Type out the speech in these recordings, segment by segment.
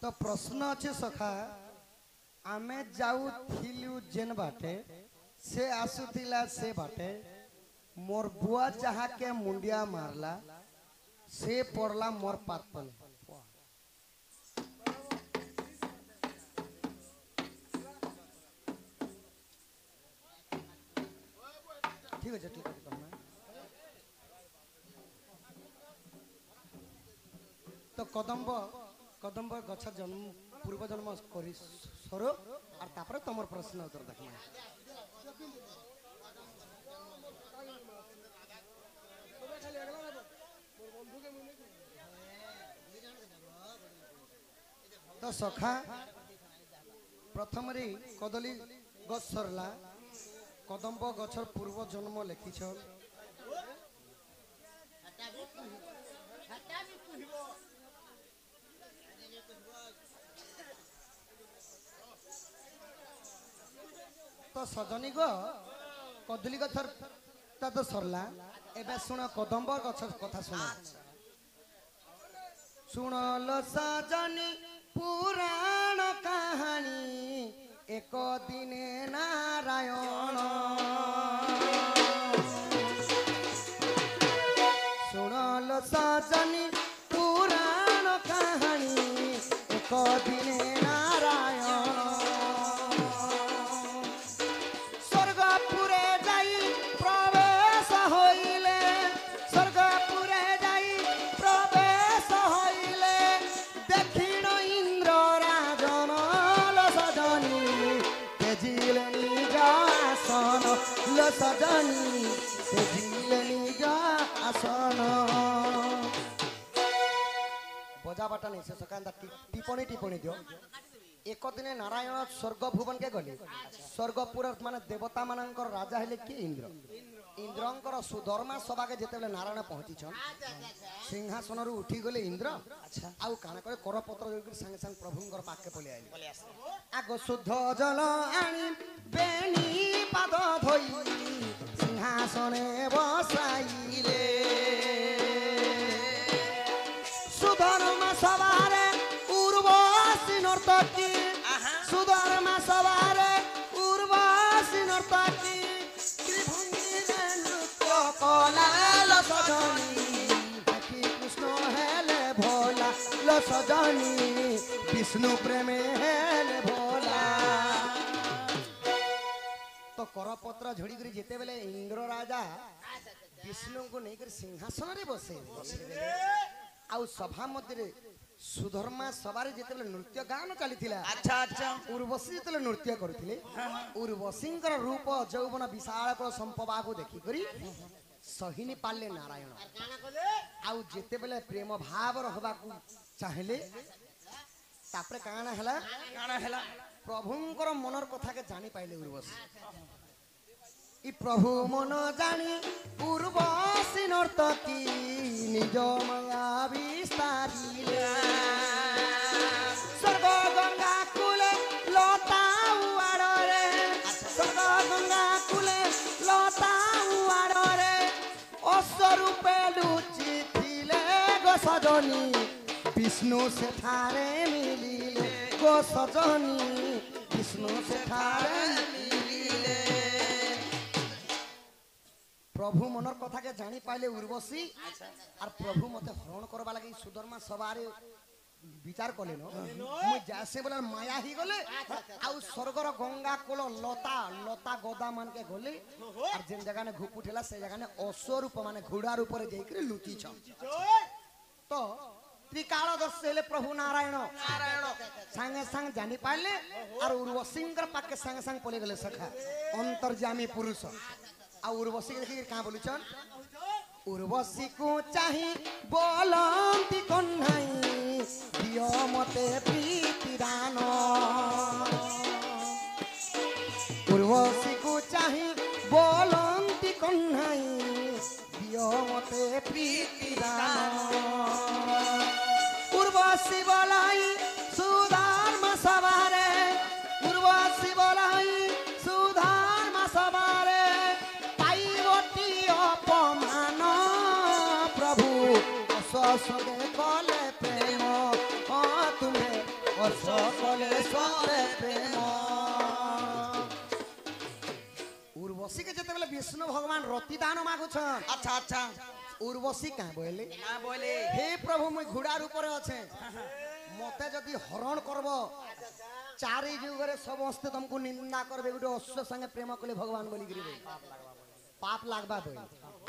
तो प्रश्न अच्छे सखा आमे जाऊ थिलु जेन बाटे से आसुथिला से बाटे मोर बुआ जहा के मुंडिया मारला से पड़ला मोर पात पले ठीक है ठीक है तो कदम्ब कदम्ब गछ जन्म पूर्व जन्म करी सरो और तापर तमर प्रश्न उत्तर देखना तो सखा प्रथम रे कदली गछ सरला कदम्ब गछर पूर्व जन्म लिखिछ तो सजनी गो कदली गछर ता तो सरला एबे सुन कदम्ब गछर कथा सुन सुनल सजनी पुराण कहानी एक दिने नारायण सुनल सजनी पुराण कहानी एक दिने नारायण स्वर्गपुरे जाई प्रवेश होइले स्वर्गपुरे जाई प्रवेश होइले दक्षिण इंद्र राजन सजनी तेजिले निज आसन लो सजनी तेजिले निज आसन बजा बाटा नहीं से सकांदा टिप्पणी टिप्पणी दियो एक दिने नारायण स्वर्ग भुवन के गले स्वर्गपुर माने देवता मानकर राजा हेले के इंद्र इंद्रंकर सुधर्मा सभा के जेते नारायण पहुंची छन सिंहासन रु उठी गले इंद्र अच्छा आउ काना करे करपत्र जोगी संगे संग प्रभुंकर पाके पले आइले आगो शुद्ध जल आनी बेनी पाद धोई सिंहासने बसाइले सुधर्मा सभारे उर्वशी नर्तकी सुधर्मा सभारे उर्वशी नर्तकी त्रिभंगी नृत्य कला लो सजनी देखी कृष्ण हेले भोला लो सजनी विष्णु प्रेमे हेले भोला तो करपत्र झड़ी करी जेते बेले इंद्र राजा विष्णु को नहीं कर सिंहासन रे बसे आउ सभा मध्य सुधर्मा सवारी जेते नृत्य गान चली अच्छा अच्छा उर्वशी जेते नृत्य करथिले उर्वशींकर रूप यौवन विशाल संपवा को देखि करी सहिनी पाले नारायण आउ जेते बेले प्रेम भाव रहबा को चाहले तापरे काना हला प्रभुंकर मनर कथा के जानी पाइले उर्वशी इ प्रभु मन जानी उर्वशी नर्तकी निज माया विस्तारिले स्वर्ग गंगा कूले लता उआड़े स्वर्ग गंगा कूले लता उआड़े अस्वरूपे लुचि थिले गो सजनी विष्णु से ठारे मिलिले गो सजनी विष्णु से ठारे मिलिले प्रभु मनर कथा के जानी पाइले उर्वशी और प्रभु मते हरण करबा लगी सुधर्मा सवारे विचार कले न मु जासे बोला माया ही गले आउ स्वर्गर गंगा कोल लता लता गोदा मान के गले और जेन जगह ने घुप उठेला से जगह ने अश्वरूप माने घोड़ा रूप रे जाई के लुटी छ तो त्रिकालदर्शी प्रभु नारायण संगे संग जानी पाइले और उर्वशींकर पाके संगे संग पले गले सखा अंतर्यामी पुरुष आ उर्वशी देखि का बोलुचन उर्वशी को चाही बोलंती कन्हाई दियो मते प्रीति दान उर्वशी को चाही बोलंती कन्हाई दियो मते प्रीति दान उर्वशी बोलाई सुधर्मा सवारे उर्वशी बोलाई सुधर्मा सवारे अपमान प्रभु सगे कले प्रेम तुम्हें सकलेश्वर प्रेम उर्वशी के जते बेले विष्णु भगवान रतिदान मागुछन अच्छा अच्छा उर्वशी का बोले का बोले हे प्रभु मुई घोड़ा ऊपर अच्छे मते जदि हरण करब चारि जुगरे समस्त तुमको निंदा करबे गुटे अश्व संगे प्रेम कले भगवान बोली गिरी पाप लागबा बोल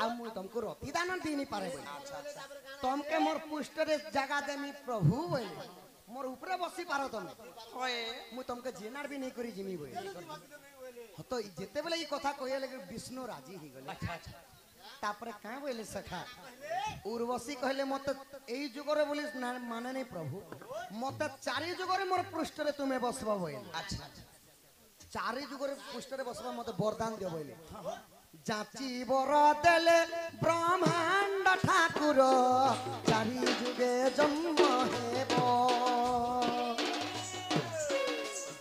आ मुई तुमको रतिदान दी नहीं पारे बोल तुमके मोर पुष्ट रे जगह देमी प्रभु बोल मोर ऊपर बसी पारो तुम होए मुई तुमके जेनार भी नहीं करी जिमी बोल तो जेते बेले ई कथा कहिए लगे विष्णु राजी ही गले अच्छा अच्छा तापरे का बोले सखा उर्वशी कहले मते एई जुगरे बोली माने नहीं प्रभु मते चारि जुगरे मोर पृष्ठ रे तुमे बसबा बोले अच्छा चारि जुगरे पृष्ठ रे बसबा मते वरदान दियो बोले जाची बर देले ब्रह्मांड ठाकुर चारि जुगे जन्म हेबो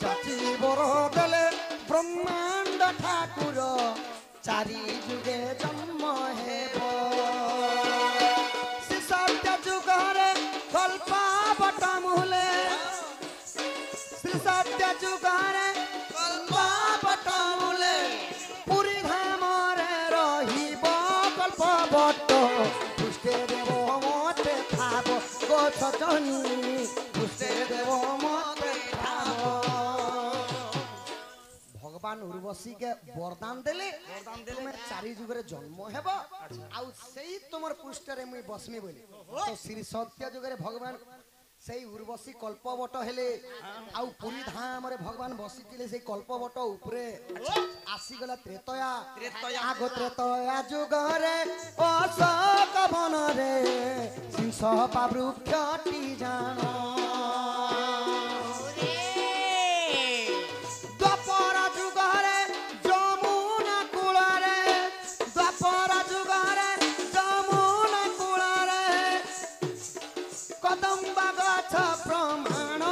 जाची बर देले ब्रह्मांड ठाकुर चारि जुगे जन्म हेबो श्री सत्य जुगरे कल्पा बट मूले श्री सत्य जुगरे कल्पा बट मूले पुरी धाम रे रहिब कल्प बट पुष्टे देव मते खाब गछ जनी पुष्टे देव मते खाब भगवान उर्वशी के वरदान देले तुम्हें चारि जुगरे जन्म हेबो आउ सेही तुमर पृष्ठ रे मुई बसमी बोली तो श्री सत्य जुगरे भगवान सेही उर्वशी कल्पवट हेले आउ पुरी धाम रे भगवान बसितिले सेही कल्पवट ऊपरे आसी गला त्रेतया आगो त्रेतया जुगरे अशोक वन रे सिंह वृक्षटी जानो द्वापर जुगरे जमुना कूलरे द्वापर जुगरे जमुना कूलरे कदम्बा गछ प्रमाण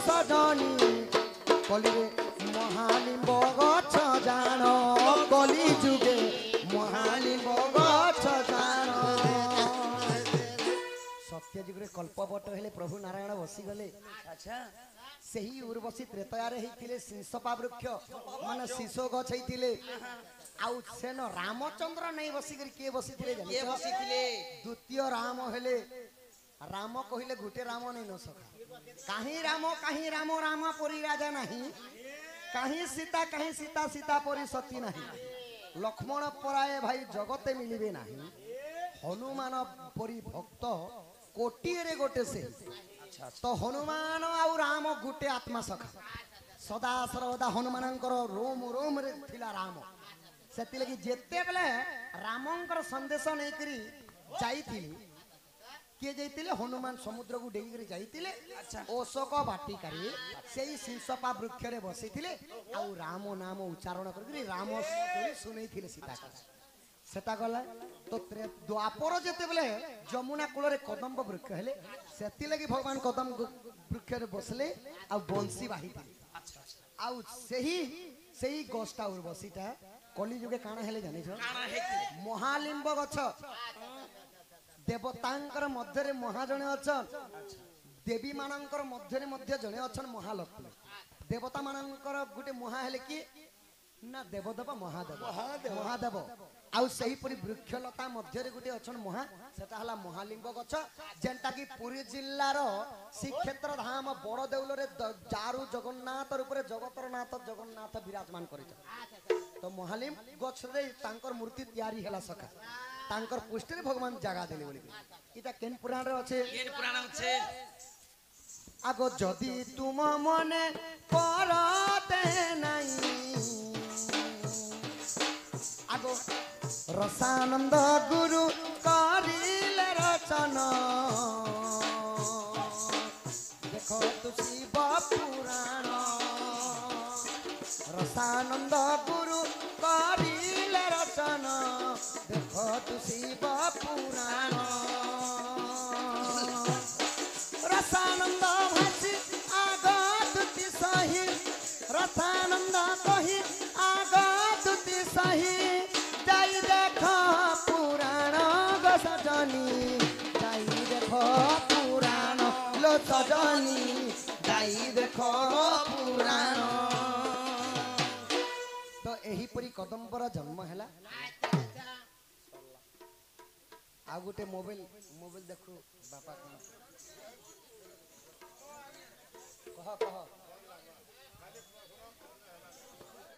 सजनी कलिरे महालिम्ब गछ जान कलि जुगे महालिम्ब गछ जान सत्य जुगरे कल्पवट हेले प्रभु नारायण बसी गले अच्छा सही उर्वशी त्रेतया रे हिथिले सिंसपा वृक्ष माने शिशो गछ हिथिले आउ सेन रामचंद्र नहीं बसी करी के बसिथिले जानि के बसिथिले द्वितीय राम हेले राम कहिले गुटे राम नहीं न सका काहे राम राम परी राजा नहीं काहे सीता सीता परी सती नहीं लक्ष्मण पराये भाई जगते मिलिबे नहीं हनुमान परी भक्त कोटी रे गोटे से तो हनुमान आउ राम गुटे आत्मा सखा सदा सर्वदा हनुमानंकर रोम रोम रे थिला राम सेति लगी जेते बेले रामंकर संदेश नै करी जाईथिली के जाईतिले हनुमान समुद्र को डेगी करी जाईतिले अच्छा अशोक वाटिकारे सेही सिंसपा वृक्ष रे बसिथिले आउ राम नाम उच्चारण करी राम सुनैथिले सीता सेटा गला तो द्वापर जेते बेले जमुना कूल रे कदम्ब वृक्ष हेले सेति लगी भगवान कदम्ब वृक्ष रे बसले आ बंसी बाहिथिले आउ सेही गछटा उर्वशीटा कली जुगे काना हेले जानि छ काना हेति महालिम्ब गछ देवतांकर मध्य रे महाजने अछन देवी मानंकर मध्य रे मध्य जने अछन महालक्ष्मी देवता मानंकर गुटे महा हेले की ना देवदेव महादेव आउ सही परी वृक्षलता मध्य रे गुटे अछन महा सेटा हला महालिंग गछ जेंटा की पुरी जिल्ला रो श्रीक्षेत्र धाम बड़ देउल रे जारु जगन्नाथ ऊपर जगतर नाथ जगन्नाथ विराजमान करिछ तो महालिम गछ रे तांकर मूर्ति तयारी हैला सका तांकर पुष्ट रे भगवान जगा देले बोली इटा केन पुराण रे अछि केन पुराण अछि आगो जदी तुम मने परते नाही आगो रसानंद गुरु करिले रचना देखो तु शिव पुराण रसानंद गुरु करिले रचना देखो तु शिव पुराण रसानंद भाषी आगतुति सही रसानंद कही आगतुति सही जाई देख पुराण गो सजनी जाई देख पुराण लो सजनी गाई देखो पुराण तो एही परी कदम्बर जन्म हैला आ गोटे मोबाइल मोबाइल देखो बापा कह कह